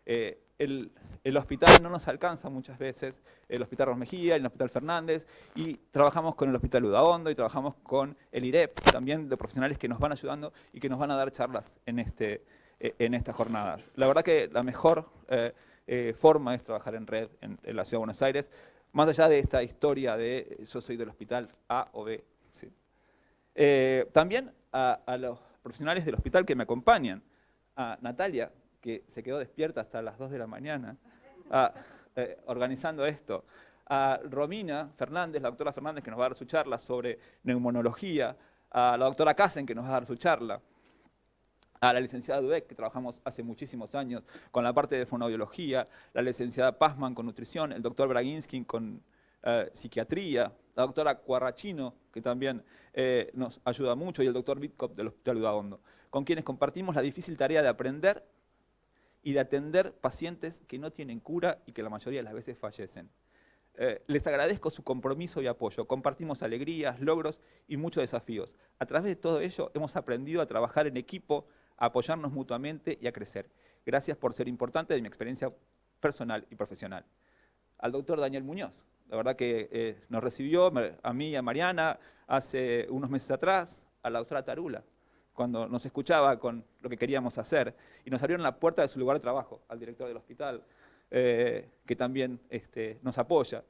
El hospital no nos alcanza muchas veces, el Hospital Ros Mejía, el Hospital Fernández, y trabajamos con el Hospital Udaondo y trabajamos con el IREP, también de profesionales que nos van ayudando y que nos van a dar charlas en estas jornadas. La verdad que la mejor forma es trabajar en red en la Ciudad de Buenos Aires, más allá de esta historia de yo soy del hospital A o B. ¿Sí? También a los profesionales del hospital que me acompañan, a Natalia, que se quedó despierta hasta las 2 de la mañana, organizando esto, a Romina Fernández, la doctora Fernández, que nos va a dar su charla sobre neumonología, a la doctora Casen, que nos va a dar su charla, a la licenciada Dudek, que trabajamos hace muchísimos años con la parte de fonoaudiología, la licenciada Pazman con nutrición, el doctor Braginsky con psiquiatría, la doctora Cuarrachino, que también nos ayuda mucho, y el doctor Bitkop del Hospital Udaondo, con quienes compartimos la difícil tarea de aprender y de atender pacientes que no tienen cura y que la mayoría de las veces fallecen. Les agradezco su compromiso y apoyo. Compartimos alegrías, logros y muchos desafíos. A través de todo ello hemos aprendido a trabajar en equipo, a apoyarnos mutuamente y a crecer. Gracias por ser importante de mi experiencia personal y profesional. Al doctor Daniel Muñoz, la verdad que nos recibió a mí y a Mariana hace unos meses atrás, a la doctora Tarula, cuando nos escuchaba con lo que queríamos hacer, y nos abrieron la puerta de su lugar de trabajo, al director del hospital, que también nos apoya.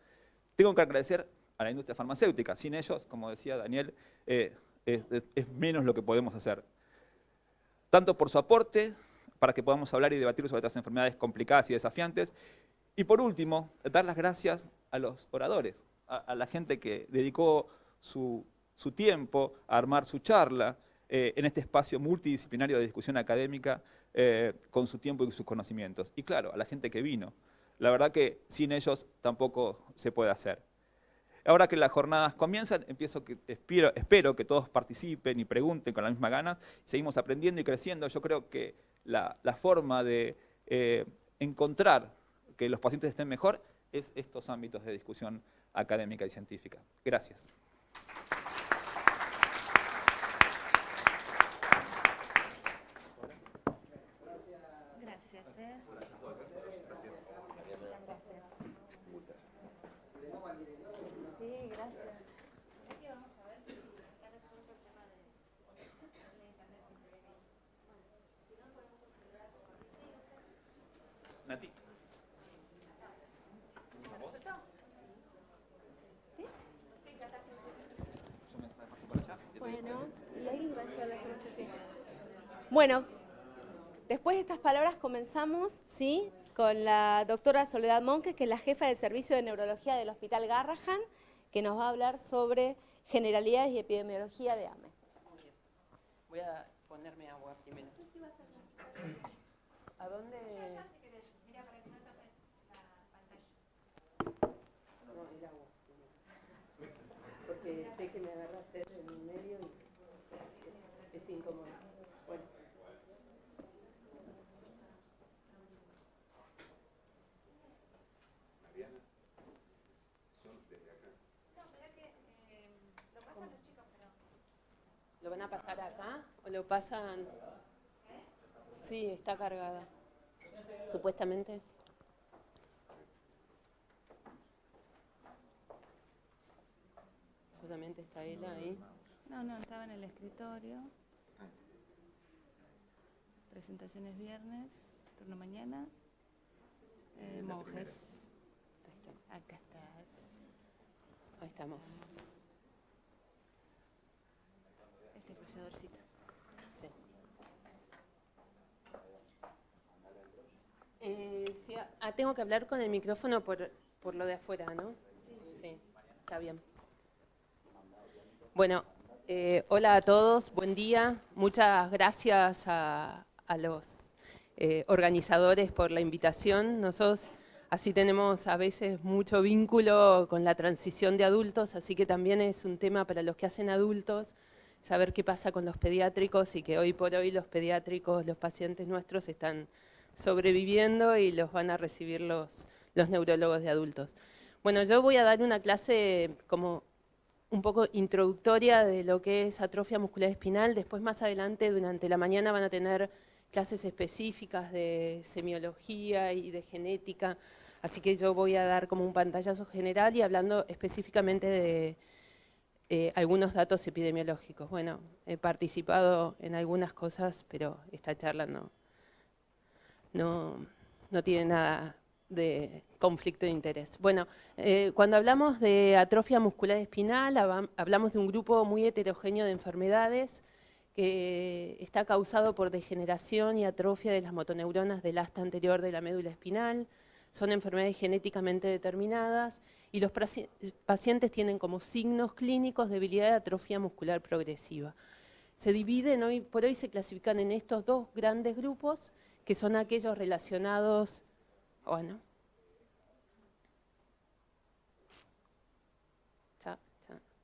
Tengo que agradecer a la industria farmacéutica. Sin ellos, como decía Daniel, es menos lo que podemos hacer. Tanto por su aporte, para que podamos hablar y debatir sobre estas enfermedades complicadas y desafiantes, y por último, dar las gracias a los oradores, a la gente que dedicó su tiempo a armar su charla, en este espacio multidisciplinario de discusión académica con su tiempo y sus conocimientos. Y claro, a la gente que vino. La verdad que sin ellos tampoco se puede hacer. Ahora que las jornadas comienzan, espero que todos participen y pregunten con las mismas ganas. Seguimos aprendiendo y creciendo. Yo creo que la forma de encontrar que los pacientes estén mejor es estos ámbitos de discusión académica y científica. Gracias. Sí, gracias. Nati. Bueno, y ahí va a llegar la CMCT. Bueno, después de estas palabras comenzamos, ¿sí?, con la doctora Soledad Monque, que es la jefa del Servicio de Neurología del Hospital Garrahan, que nos va a hablar sobre generalidades y epidemiología de AME. Muy bien. Voy a ponerme agua primero. ¿A dónde? No, el agua. Porque sé que me agarra sed en el medio y es incómodo. Bueno. Mariana, son desde acá. No, pero que lo pasan los chicos, pero... ¿Lo van a pasar acá o lo pasan...? Sí, está cargada. Supuestamente. Solamente está él ahí. No, estaba en el escritorio. Presentaciones viernes, turno mañana. Monjes. Ahí está. Acá estás. Ahí estamos. Este paseadorcito. Sí. Sí, tengo que hablar con el micrófono por lo de afuera, ¿no? Sí, está bien. Bueno, hola a todos, buen día. Muchas gracias a los organizadores por la invitación. Nosotros así tenemos a veces mucho vínculo con la transición de adultos, así que también es un tema para los que hacen adultos, saber qué pasa con los pediátricos y que hoy por hoy los pediátricos, los pacientes nuestros están sobreviviendo y los van a recibir los neurólogos de adultos. Bueno, yo voy a dar una clase como un poco introductoria de lo que es atrofia muscular espinal. Después, más adelante, durante la mañana van a tener clases específicas de semiología y de genética, así que yo voy a dar como un pantallazo general y hablando específicamente de algunos datos epidemiológicos. Bueno, he participado en algunas cosas, pero esta charla no tiene nada de conflicto de interés. Bueno, cuando hablamos de atrofia muscular espinal, hablamos de un grupo muy heterogéneo de enfermedades que está causado por degeneración y atrofia de las motoneuronas del asta anterior de la médula espinal. Son enfermedades genéticamente determinadas y los pacientes tienen como signos clínicos debilidad de atrofia muscular progresiva. Se dividen, hoy por hoy se clasifican en estos dos grandes grupos, que son aquellos relacionados, bueno,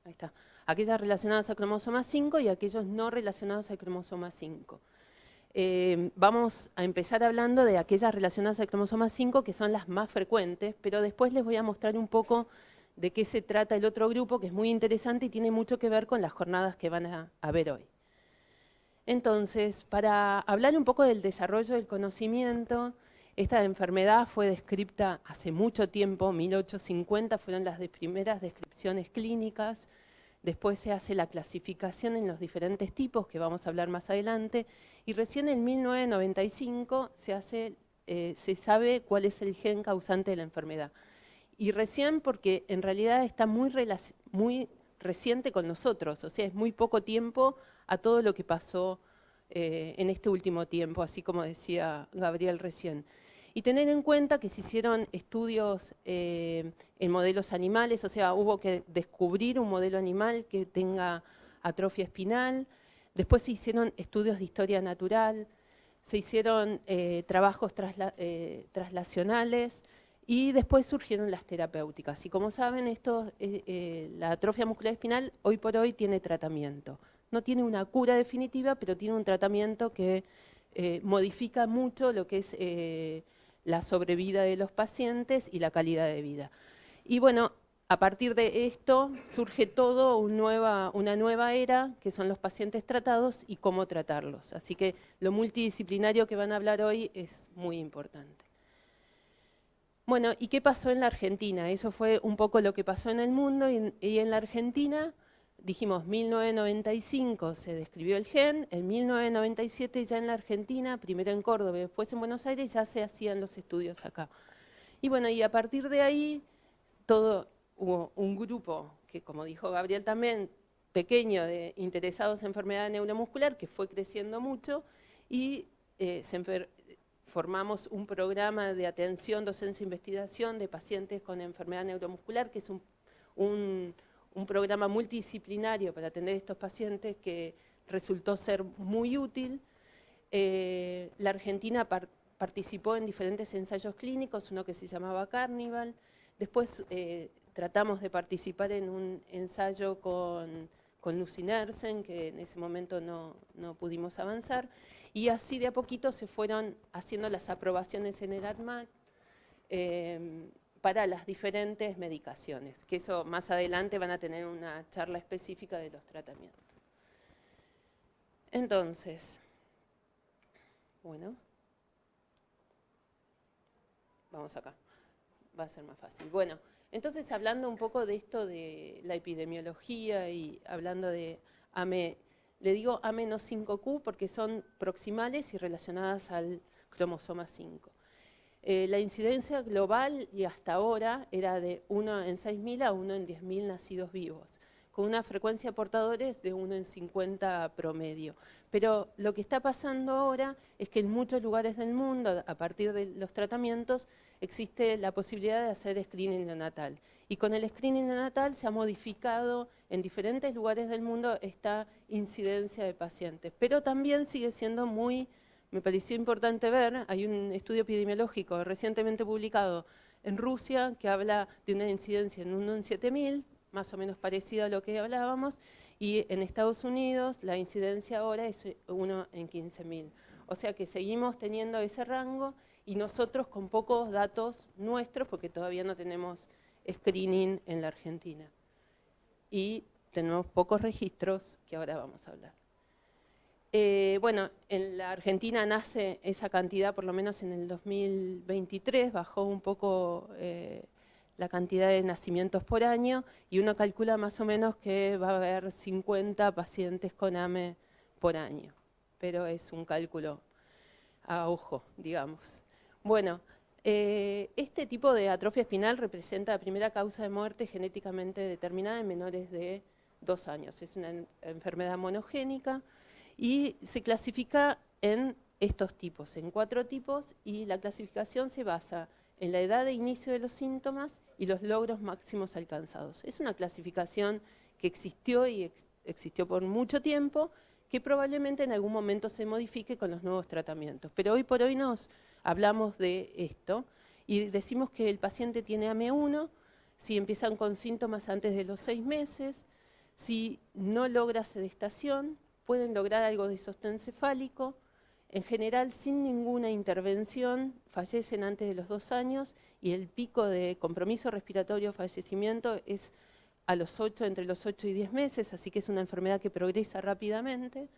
ahí está, aquellas relacionadas al cromosoma 5 y aquellos no relacionados al cromosoma 5. Vamos a empezar hablando de aquellas relacionadas al cromosoma 5 que son las más frecuentes, pero después les voy a mostrar un poco de qué se trata el otro grupo, que es muy interesante y tiene mucho que ver con las jornadas que van a ver hoy. Entonces, para hablar un poco del desarrollo del conocimiento, esta enfermedad fue descrita hace mucho tiempo, 1850 fueron las primeras descripciones clínicas, después se hace la clasificación en los diferentes tipos, que vamos a hablar más adelante, y recién en 1995 se sabe cuál es el gen causante de la enfermedad. Y recién porque en realidad está muy reciente con nosotros, o sea, es muy poco tiempo a todo lo que pasó en este último tiempo, así como decía Gabriel recién. Y tener en cuenta que se hicieron estudios en modelos animales, o sea, hubo que descubrir un modelo animal que tenga atrofia espinal, después se hicieron estudios de historia natural, se hicieron trabajos traslacionales y después surgieron las terapéuticas. Y como saben, la atrofia muscular espinal hoy por hoy tiene tratamiento. No tiene una cura definitiva, pero tiene un tratamiento que modifica mucho lo que es la sobrevida de los pacientes y la calidad de vida. Y bueno, a partir de esto surge todo una nueva era, que son los pacientes tratados y cómo tratarlos. Así que lo multidisciplinario que van a hablar hoy es muy importante. Bueno, ¿y qué pasó en la Argentina? Eso fue un poco lo que pasó en el mundo y en la Argentina, dijimos 1995 se describió el gen, en 1997 ya en la Argentina, primero en Córdoba y después en Buenos Aires ya se hacían los estudios acá. Y bueno, y a partir de ahí hubo un grupo que, como dijo Gabriel también, pequeño de interesados en enfermedad neuromuscular que fue creciendo mucho y formamos un programa de atención, docencia e investigación de pacientes con enfermedad neuromuscular, que es un programa multidisciplinario para atender a estos pacientes que resultó ser muy útil. La Argentina participó en diferentes ensayos clínicos, uno que se llamaba Carnival. Después tratamos de participar en un ensayo con nusinersen, que en ese momento no pudimos avanzar. Y así de a poquito se fueron haciendo las aprobaciones en el ADMAT para las diferentes medicaciones, que eso más adelante van a tener una charla específica de los tratamientos. Entonces, bueno, vamos acá, va a ser más fácil. Bueno, entonces hablando un poco de esto de la epidemiología y hablando de AME, le digo AME-No5Q porque son proximales y relacionadas al cromosoma 5. La incidencia global y hasta ahora era de 1 en 6.000 a 1 en 10.000 nacidos vivos, con una frecuencia de portadores de 1 en 50 promedio. Pero lo que está pasando ahora es que en muchos lugares del mundo, a partir de los tratamientos, existe la posibilidad de hacer screening neonatal. Y con el screening neonatal se ha modificado en diferentes lugares del mundo esta incidencia de pacientes. Pero también sigue siendo me pareció importante ver, hay un estudio epidemiológico recientemente publicado en Rusia que habla de una incidencia en 1 en 7.000, más o menos parecida a lo que hablábamos, y en Estados Unidos la incidencia ahora es 1 en 15.000. O sea que seguimos teniendo ese rango y nosotros con pocos datos nuestros, porque todavía no tenemos screening en la Argentina. Y tenemos pocos registros que ahora vamos a hablar. Bueno, en la Argentina nace esa cantidad, por lo menos en el 2023, bajó un poco la cantidad de nacimientos por año y uno calcula más o menos que va a haber 50 pacientes con AME por año, pero es un cálculo a ojo, digamos. Bueno, este tipo de atrofia espinal representa la primera causa de muerte genéticamente determinada en menores de 2 años. Es una enfermedad monogénica y se clasifica en estos tipos, en 4 tipos, y la clasificación se basa en la edad de inicio de los síntomas y los logros máximos alcanzados. Es una clasificación que existió y existió por mucho tiempo, que probablemente en algún momento se modifique con los nuevos tratamientos. Pero hoy por hoy nos hablamos de esto y decimos que el paciente tiene AME1 si empiezan con síntomas antes de los 6 meses, si no logra sedestación, pueden lograr algo de sostén cefálico. En general, sin ninguna intervención, fallecen antes de los 2 años y el pico de compromiso respiratorio o fallecimiento es a los 8, entre los 8 y 10 meses, así que es una enfermedad que progresa rápidamente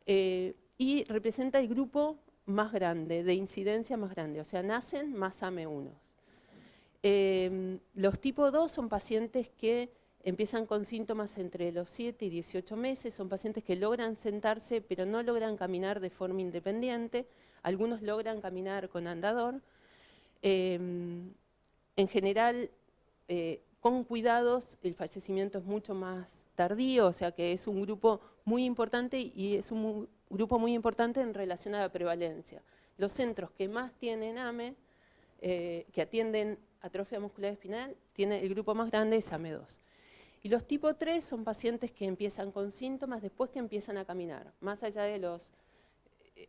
y representa el grupo más grande, de incidencia más grande, o sea, nacen más AME1. Los tipo 2 son pacientes que empiezan con síntomas entre los 7 y 18 meses, son pacientes que logran sentarse pero no logran caminar de forma independiente, algunos logran caminar con andador. En general, con cuidados, el fallecimiento es mucho más tardío, o sea que es un grupo muy importante y es un grupo muy importante en relación a la prevalencia. Los centros que más tienen AME, que atienden atrofia muscular espinal, el grupo más grande es AME2. Y los tipo 3 son pacientes que empiezan con síntomas después que empiezan a caminar. Más allá de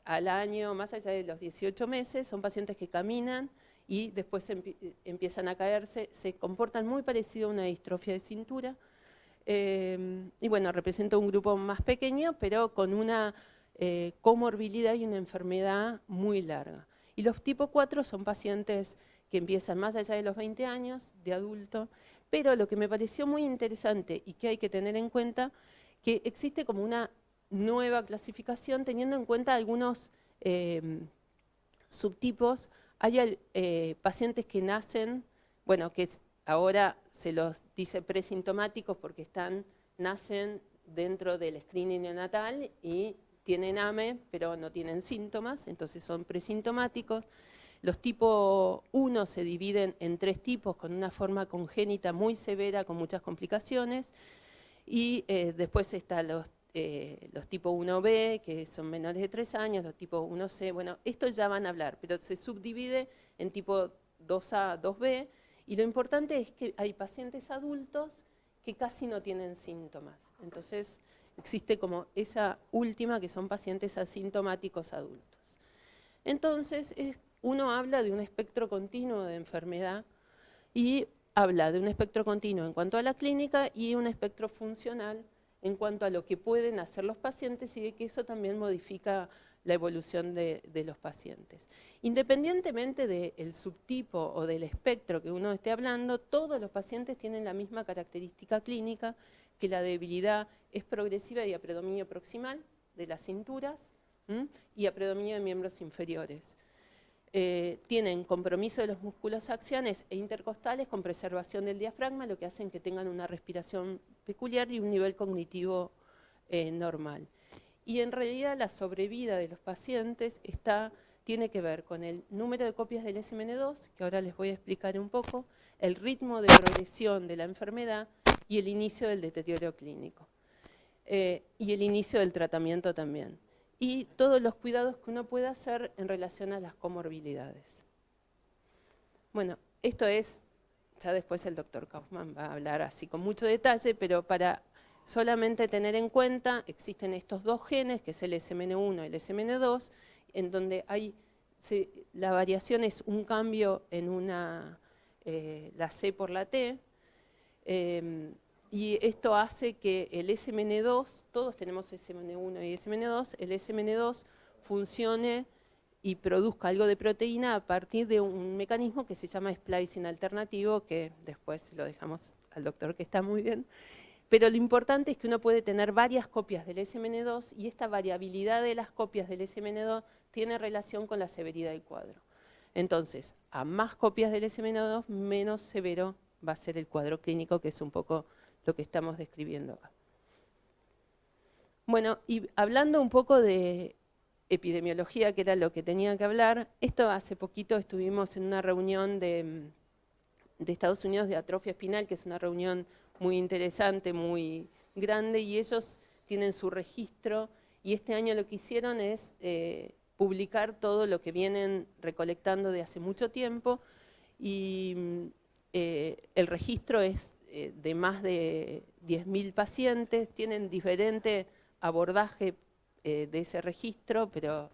al año, más allá de los 18 meses, son pacientes que caminan y después empiezan a caerse, se comportan muy parecido a una distrofia de cintura. Y bueno, representa un grupo más pequeño, pero con una comorbilidad y una enfermedad muy larga. Y los tipo 4 son pacientes que empiezan más allá de los 20 años, de adulto, pero lo que me pareció muy interesante y que hay que tener en cuenta, que existe como una nueva clasificación teniendo en cuenta algunos subtipos. Hay pacientes que nacen, bueno, que ahora se los dice presintomáticos porque nacen dentro del screening neonatal y tienen AME, pero no tienen síntomas, entonces son presintomáticos. Los tipo 1 se dividen en 3 tipos, con una forma congénita muy severa, con muchas complicaciones, y después están los tipo 1B, que son menores de 3 años, los tipo 1C, bueno, esto ya van a hablar, pero se subdivide en tipo 2A, 2B, y lo importante es que hay pacientes adultos que casi no tienen síntomas. Entonces, existe como esa última, que son pacientes asintomáticos adultos. Entonces, uno habla de un espectro continuo de enfermedad y habla de un espectro continuo en cuanto a la clínica y un espectro funcional en cuanto a lo que pueden hacer los pacientes y de que eso también modifica la evolución de los pacientes. Independientemente del subtipo o del espectro que uno esté hablando, todos los pacientes tienen la misma característica clínica, que la debilidad es progresiva y a predominio proximal de las cinturas y a predominio de miembros inferiores. Tienen compromiso de los músculos axiales e intercostales con preservación del diafragma, lo que hacen que tengan una respiración peculiar y un nivel cognitivo normal. Y en realidad la sobrevida de los pacientes tiene que ver con el número de copias del SMN2, que ahora les voy a explicar un poco, el ritmo de progresión de la enfermedad y el inicio del deterioro clínico. Y el inicio del tratamiento también. Y todos los cuidados que uno puede hacer en relación a las comorbilidades. Bueno, esto ya después el doctor Kaufman va a hablar así con mucho detalle, pero para solamente tener en cuenta, existen estos 2 genes, que es el SMN1 y el SMN2, en donde la variación es un cambio en la C por la T, y esto hace que el SMN2, todos tenemos SMN1 y SMN2, el SMN2 funcione y produzca algo de proteína a partir de un mecanismo que se llama splicing alternativo, que después lo dejamos al doctor, que está muy bien. Pero lo importante es que uno puede tener varias copias del SMN2 y esta variabilidad de las copias del SMN2 tiene relación con la severidad del cuadro. Entonces, a más copias del SMN2, menos severo va a ser el cuadro clínico, que es un poco lo que estamos describiendo acá. Bueno, y hablando un poco de epidemiología, que era lo que tenía que hablar, esto hace poquito estuvimos en una reunión de Estados Unidos de atrofia espinal, que es una reunión muy interesante, muy grande, y ellos tienen su registro, y este año lo que hicieron es publicar todo lo que vienen recolectando de hace mucho tiempo, y el registro es de más de 10.000 pacientes, tienen diferente abordaje de ese registro, pero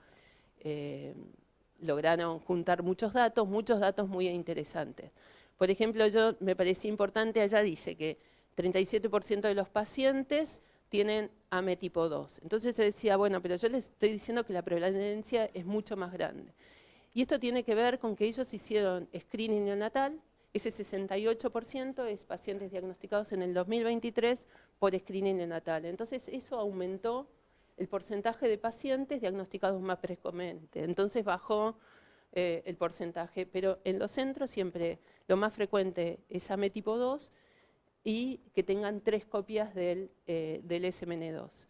lograron juntar muchos datos muy interesantes. Por ejemplo, me parecía importante, allá dice que 37% de los pacientes tienen AME tipo 2. Entonces yo decía, bueno, pero yo les estoy diciendo que la prevalencia es mucho más grande. Y esto tiene que ver con que ellos hicieron screening neonatal, ese 68% es pacientes diagnosticados en el 2023 por screening neonatal. Entonces eso aumentó el porcentaje de pacientes diagnosticados más precozmente. Entonces bajó el porcentaje, pero en los centros siempre lo más frecuente es AME tipo 2 y que tengan 3 copias del SMN2.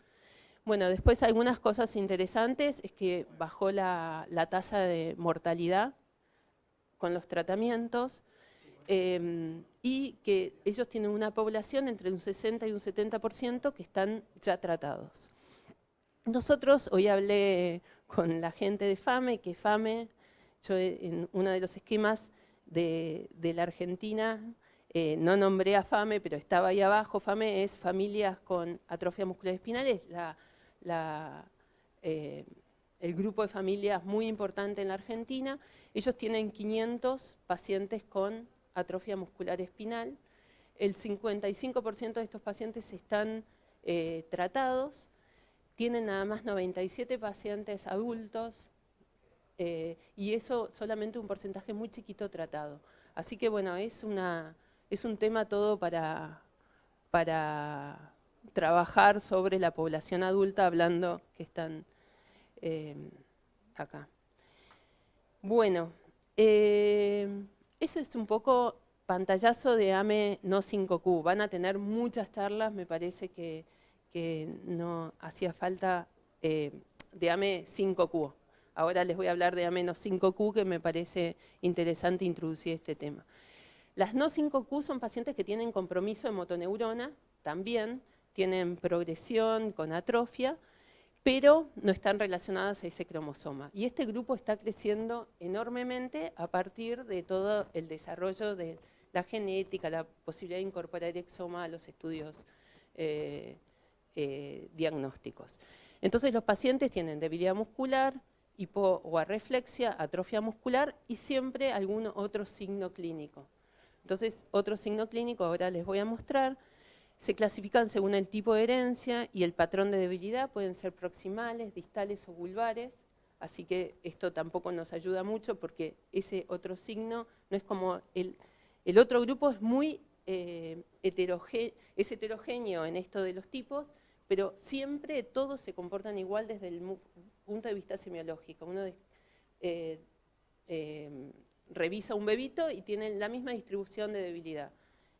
Bueno, después algunas cosas interesantes es que bajó la tasa de mortalidad con los tratamientos y que ellos tienen una población entre un 60 y un 70% que están ya tratados. Nosotros, hoy hablé con la gente de FAME, que FAME, yo en uno de los esquemas de la Argentina, no nombré a FAME, pero estaba ahí abajo. FAME es Familias con Atrofia Muscular Espinal, es el grupo de familias muy importante en la Argentina. Ellos tienen 500 pacientes con atrofia muscular espinal. El 55% de estos pacientes están tratados. Tienen nada más 97 pacientes adultos y eso solamente un porcentaje muy chiquito tratado. Así que bueno, es un tema todo para trabajar sobre la población adulta, hablando que están acá. Bueno, eso es un poco pantallazo de AME no 5Q. Van a tener muchas charlas, me parece que no hacía falta de AME 5Q. Ahora les voy a hablar de AME no 5Q, que me parece interesante introducir este tema. Las no 5Q son pacientes que tienen compromiso de motoneurona, también tienen progresión con atrofia, pero no están relacionadas a ese cromosoma. Y este grupo está creciendo enormemente a partir de todo el desarrollo de la genética, la posibilidad de incorporar exoma a los estudios diagnósticos. Entonces los pacientes tienen debilidad muscular, hipo o arreflexia, atrofia muscular y siempre algún otro signo clínico. Entonces, otro signo clínico, ahora les voy a mostrar, se clasifican según el tipo de herencia y el patrón de debilidad, pueden ser proximales, distales o vulvares, así que esto tampoco nos ayuda mucho porque ese otro signo no es como el otro grupo, es muy heterogéneo en esto de los tipos, pero siempre todos se comportan igual desde el punto de vista semiológico. Uno revisa un bebito y tienen la misma distribución de debilidad.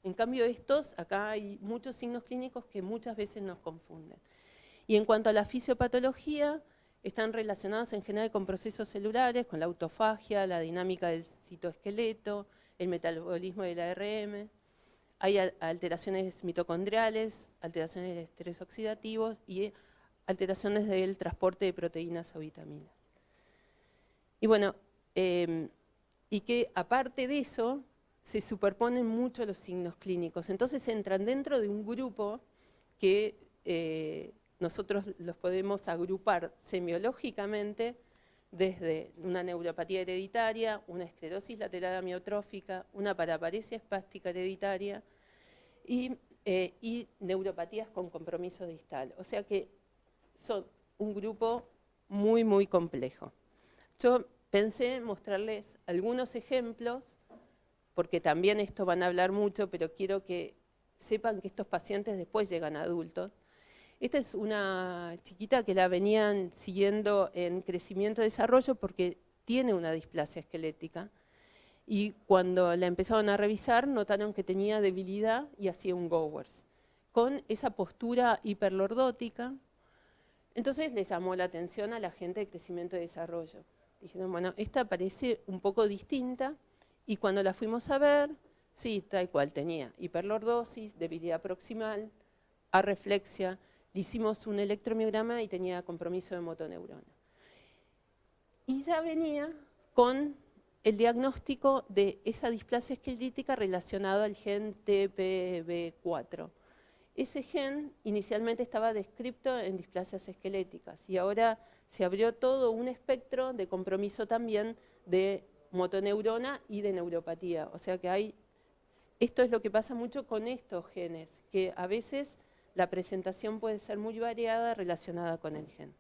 En cambio estos, acá hay muchos signos clínicos que muchas veces nos confunden. Y en cuanto a la fisiopatología, están relacionados en general con procesos celulares, con la autofagia, la dinámica del citoesqueleto, el metabolismo del ARM. Hay alteraciones mitocondriales, alteraciones de estrés oxidativos y alteraciones del transporte de proteínas o vitaminas. Y bueno, y que aparte de eso, se superponen mucho los signos clínicos. Entonces entran dentro de un grupo que nosotros los podemos agrupar semiológicamente desde una neuropatía hereditaria, una esclerosis lateral amiotrófica, una paraparesia espástica hereditaria y neuropatías con compromiso distal. O sea que son un grupo muy, muy complejo. Yo pensé mostrarles algunos ejemplos, porque también esto van a hablar mucho, pero quiero que sepan que estos pacientes después llegan a adultos. Esta es una chiquita que la venían siguiendo en crecimiento y desarrollo porque tiene una displasia esquelética. Y cuando la empezaron a revisar, notaron que tenía debilidad y hacía un Gowers, con esa postura hiperlordótica. Entonces les llamó la atención a la gente de crecimiento y desarrollo. Dijeron, bueno, esta parece un poco distinta, y cuando la fuimos a ver, sí, tal cual, tenía hiperlordosis, debilidad proximal, arreflexia, le hicimos un electromiograma y tenía compromiso de motoneurona. Y ya venía con el diagnóstico de esa displasia esquelética relacionado al gen TPB4. Ese gen inicialmente estaba descrito en displasias esqueléticas y ahora se abrió todo un espectro de compromiso también de motoneurona y de neuropatía. O sea que esto es lo que pasa mucho con estos genes, que a veces la presentación puede ser muy variada relacionada con el gen.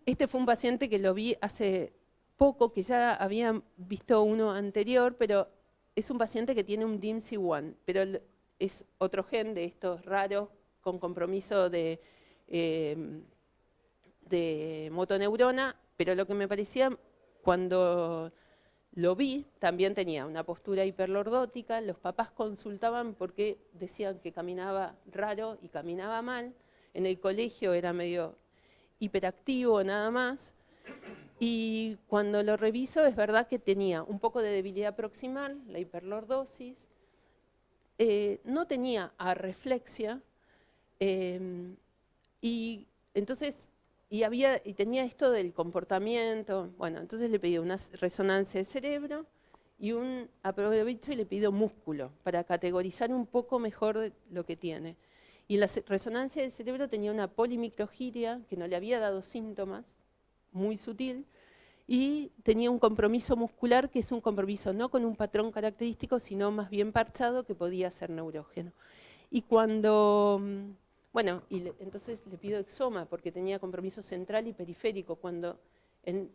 Este fue un paciente que lo vi hace poco, que ya había visto uno anterior, pero es un paciente que tiene un DIMSI1, pero es otro gen de estos raros con compromiso de motoneurona, pero lo que me parecía cuando lo vi, también tenía una postura hiperlordótica. Los papás consultaban porque decían que caminaba raro y caminaba mal. En el colegio era medio hiperactivo nada más. Y cuando lo reviso es verdad que tenía un poco de debilidad proximal, la hiperlordosis. No tenía arreflexia. Y entonces... Y tenía esto del comportamiento. Bueno, entonces le pedí una resonancia de cerebro y aprovecho y le pido músculo para categorizar un poco mejor lo que tiene. Y la resonancia del cerebro tenía una polimicrogiria que no le había dado síntomas, muy sutil, y tenía un compromiso muscular que es un compromiso no con un patrón característico, sino más bien parchado, que podía ser neurógeno. Y cuando... Bueno, entonces le pido exoma porque tenía compromiso central y periférico. Cuando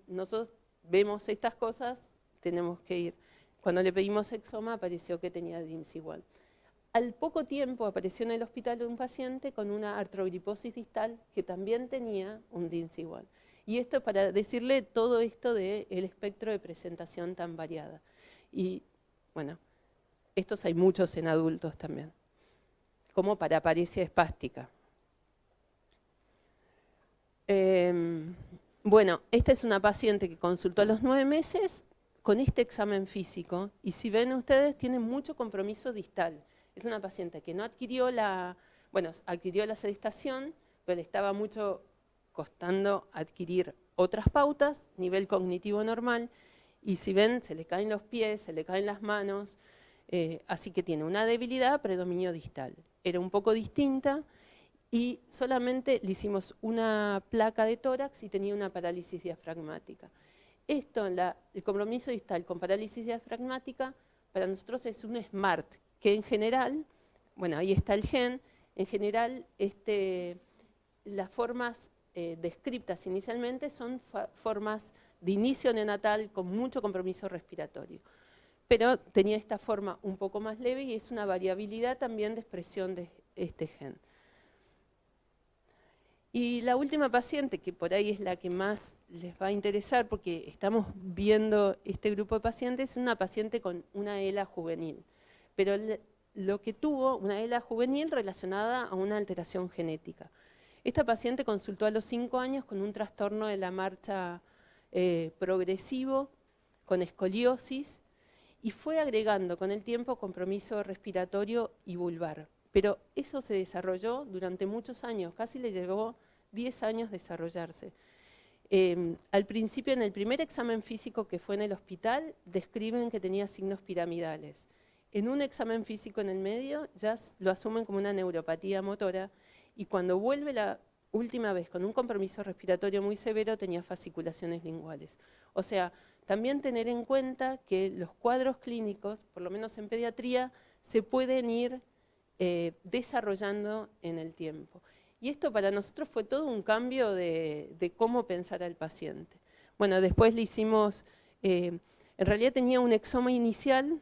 nosotros vemos estas cosas, tenemos que ir. Cuando le pedimos exoma, apareció que tenía DIMS igual. Al poco tiempo apareció en el hospital un paciente con una artrogriposis distal que también tenía un DIMS igual. Y esto para decirle todo esto del espectro de presentación tan variada. Y bueno, estos hay muchos en adultos también, como paraparesia espástica. Bueno, esta es una paciente que consultó a los 9 meses con este examen físico, y si ven ustedes, tiene mucho compromiso distal. Es una paciente que no adquirió adquirió la sedestación, pero le estaba mucho costando adquirir otras pautas, nivel cognitivo normal, y si ven, se le caen los pies, se le caen las manos, así que tiene una debilidad, predominio distal. Era un poco distinta y solamente le hicimos una placa de tórax y tenía una parálisis diafragmática. Esto, el compromiso distal con parálisis diafragmática, para nosotros es un SMART, que en general, bueno, ahí está el gen, en general las formas descriptas inicialmente son formas de inicio neonatal con mucho compromiso respiratorio. Pero tenía esta forma un poco más leve y es una variabilidad también de expresión de este gen. Y la última paciente, que por ahí es la que más les va a interesar porque estamos viendo este grupo de pacientes, es una paciente con una ELA juvenil. Pero lo que tuvo, una ELA juvenil relacionada a una alteración genética. Esta paciente consultó a los 5 años con un trastorno de la marcha progresivo, con escoliosis, y fue agregando con el tiempo compromiso respiratorio y vulvar. Pero eso se desarrolló durante muchos años, casi le llevó 10 años desarrollarse. Al principio, en el primer examen físico que fue en el hospital, describen que tenía signos piramidales. En un examen físico en el medio ya lo asumen como una neuropatía motora, y cuando vuelve la última vez con un compromiso respiratorio muy severo tenía fasciculaciones linguales. O sea, también tener en cuenta que los cuadros clínicos, por lo menos en pediatría, se pueden ir desarrollando en el tiempo. Y esto para nosotros fue todo un cambio de cómo pensar al paciente. Bueno, después le hicimos, en realidad tenía un exoma inicial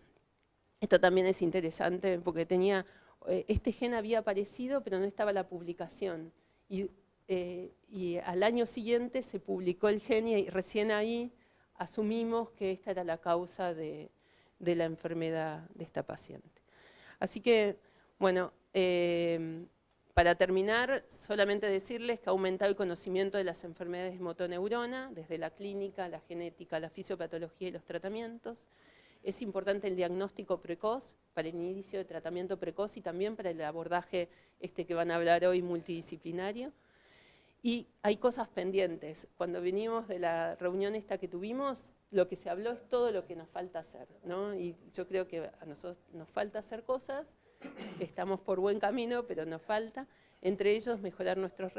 Esto también es interesante porque este gen había aparecido, pero no estaba la publicación. Y al año siguiente se publicó el gen y recién ahí asumimos que esta era la causa de la enfermedad de esta paciente. Así que, bueno, para terminar, solamente decirles que ha aumentado el conocimiento de las enfermedades de motoneurona, desde la clínica, la genética, la fisiopatología y los tratamientos. Es importante el diagnóstico precoz para el inicio de tratamiento precoz y también para el abordaje que van a hablar hoy multidisciplinario. Y hay cosas pendientes. Cuando venimos de la reunión esta que tuvimos, lo que se habló es todo lo que nos falta hacer, ¿no? Y yo creo que a nosotros nos falta hacer cosas, estamos por buen camino, pero nos falta. Entre ellos, mejorar nuestros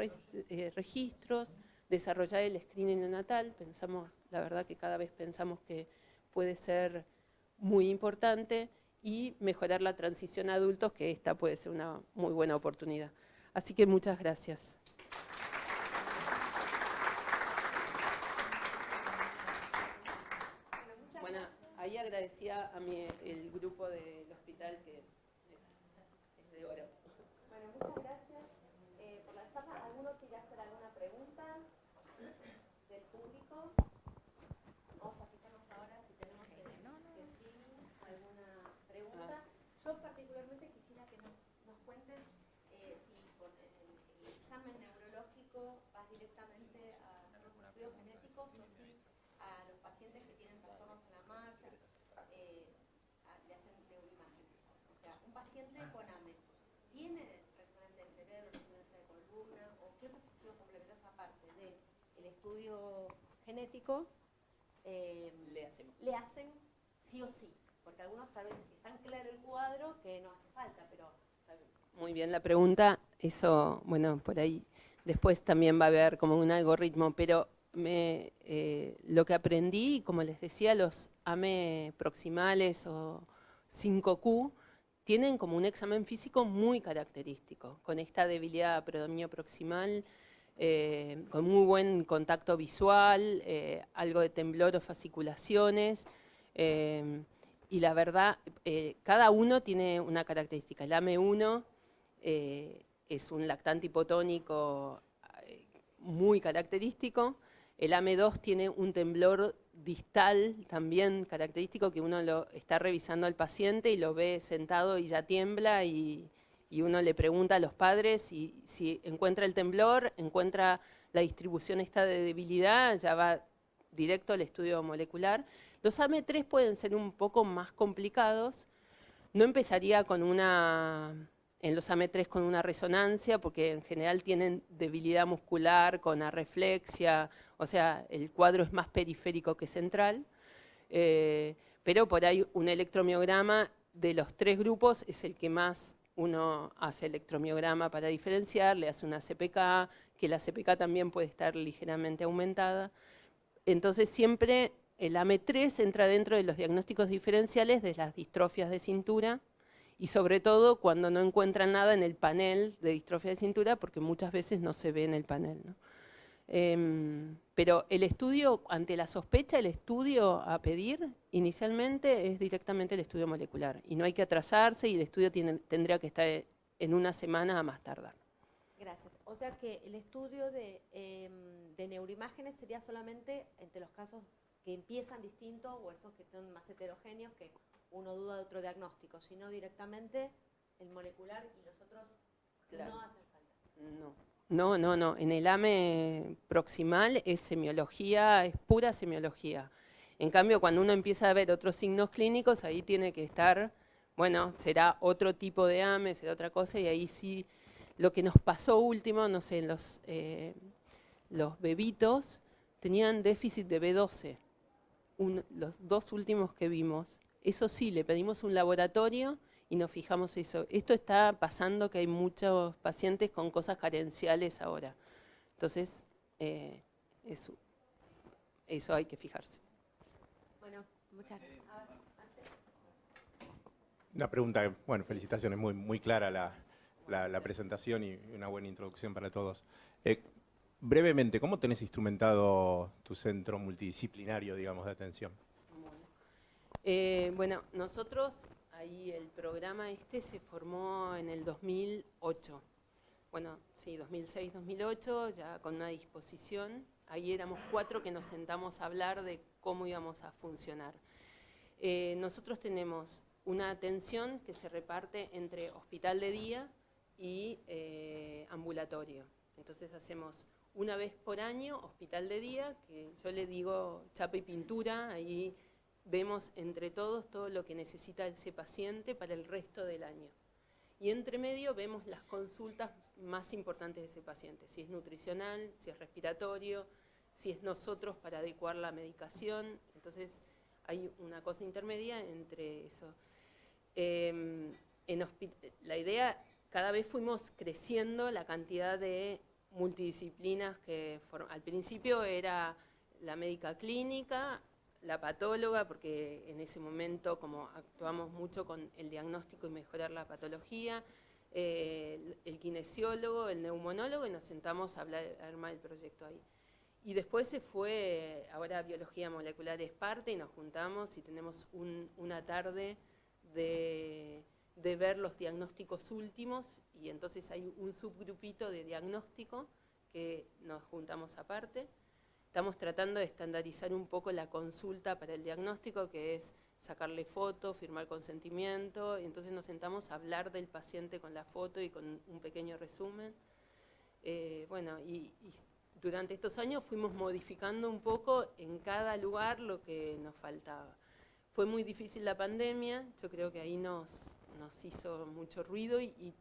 registros, desarrollar el screening neonatal. Pensamos, la verdad que cada vez pensamos que puede ser muy importante, y mejorar la transición a adultos, que esta puede ser una muy buena oportunidad. Así que muchas gracias. Bueno, ahí agradecía a el grupo del hospital que es de oro. Bueno, muchas gracias por la charla. ¿Alguno quiere hacer alguna pregunta del público? Vamos a fijarnos ahora si tenemos que sí, alguna pregunta. Yo particularmente quisiera que nos cuentes si con el examen neurológico vas directamente a hacer los estudios genéticos, o si a los pacientes que tienen trastornos en la marcha le hacen neuroimágenes. O sea, un paciente con AME, ¿tiene resonancia de cerebro, resonancia de columna, o qué estudios complementarios aparte del estudio genético le hacen sí o sí? Porque algunos tal vez es tan claro el cuadro que no hace falta, pero... Muy bien la pregunta. Eso, bueno, por ahí después también va a haber como un algoritmo, pero lo que aprendí, como les decía, los AME proximales o 5Q tienen como un examen físico muy característico, con esta debilidad a predominio proximal, con muy buen contacto visual, algo de temblor o fasciculaciones, y la verdad, cada uno tiene una característica. El AME1 es un lactante hipotónico muy característico. El AME2 tiene un temblor distal también característico, que uno lo está revisando al paciente y lo ve sentado y ya tiembla, y uno le pregunta a los padres y si encuentra el temblor, encuentra la distribución esta de debilidad, ya va directo al estudio molecular. Los AME3 pueden ser un poco más complicados. No empezaría en los AME3 con una resonancia, porque en general tienen debilidad muscular con arreflexia, o sea, el cuadro es más periférico que central, pero por ahí un electromiograma de los tres grupos es el que más uno hace electromiograma para diferenciar, le hace una CPK, que la CPK también puede estar ligeramente aumentada. Entonces siempre el AME3 entra dentro de los diagnósticos diferenciales de las distrofias de cintura, y sobre todo cuando no encuentran nada en el panel de distrofia de cintura, porque muchas veces no se ve en el panel, ¿no? Pero el estudio, ante la sospecha, el estudio a pedir inicialmente es directamente el estudio molecular, y no hay que atrasarse, y el estudio tendría que estar en una semana a más tardar. Gracias. O sea que el estudio de neuroimágenes sería solamente entre los casos que empiezan distintos, o esos que son más heterogéneos, que uno duda de otro diagnóstico, sino directamente el molecular, y los otros claro, no hacen falta. No. En el AME proximal es semiología, es pura semiología. En cambio, cuando uno empieza a ver otros signos clínicos, ahí tiene que estar, bueno, será otro tipo de AME, será otra cosa, y ahí sí, lo que nos pasó último, no sé, los bebitos tenían déficit de B12, los dos últimos que vimos. Eso sí, le pedimos un laboratorio y nos fijamos eso. Esto está pasando, que hay muchos pacientes con cosas carenciales ahora. Entonces, eso hay que fijarse. Bueno, muchas gracias. Una pregunta, bueno, felicitaciones, muy clara la presentación y una buena introducción para todos. Brevemente, ¿cómo tenés instrumentado tu centro multidisciplinario, digamos, de atención? Bueno, nosotros ahí el programa este se formó en el 2008. Bueno, sí, 2006-2008, ya con una disposición. Ahí éramos 4 que nos sentamos a hablar de cómo íbamos a funcionar. Nosotros tenemos una atención que se reparte entre hospital de día y ambulatorio. Entonces hacemos una vez por año hospital de día, que yo le digo chapa y pintura, ahí vemos entre todos todo lo que necesita ese paciente para el resto del año. Y entre medio vemos las consultas más importantes de ese paciente, si es nutricional, si es respiratorio, si es nosotros para adecuar la medicación. Entonces hay una cosa intermedia entre eso. La idea, cada vez fuimos creciendo la cantidad de multidisciplinas que al principio era la médica clínica, la patóloga, porque en ese momento como actuamos mucho con el diagnóstico y mejorar la patología, el kinesiólogo, el neumonólogo, y nos sentamos a armar el proyecto ahí. Y después se fue, ahora biología molecular es parte, y nos juntamos y tenemos una tarde de ver los diagnósticos últimos, y entonces hay un subgrupito de diagnóstico que nos juntamos aparte. Estamos tratando de estandarizar un poco la consulta para el diagnóstico, que es sacarle foto, firmar consentimiento, y entonces nos sentamos a hablar del paciente con la foto y con un pequeño resumen. Bueno, y durante estos años fuimos modificando un poco en cada lugar lo que nos faltaba. Fue muy difícil la pandemia, yo creo que ahí nos hizo mucho ruido y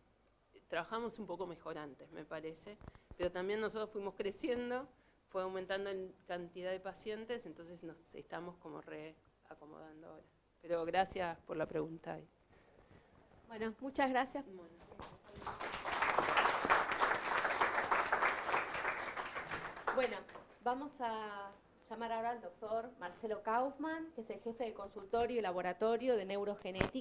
trabajamos un poco mejor antes, me parece, pero también nosotros fuimos creciendo, fue aumentando en cantidad de pacientes, entonces nos estamos como reacomodando ahora. Pero gracias por la pregunta. Bueno, muchas gracias. Bueno, vamos a llamar ahora al doctor Marcelo Kaufmann, que es el jefe de consultorio y laboratorio de neurogenética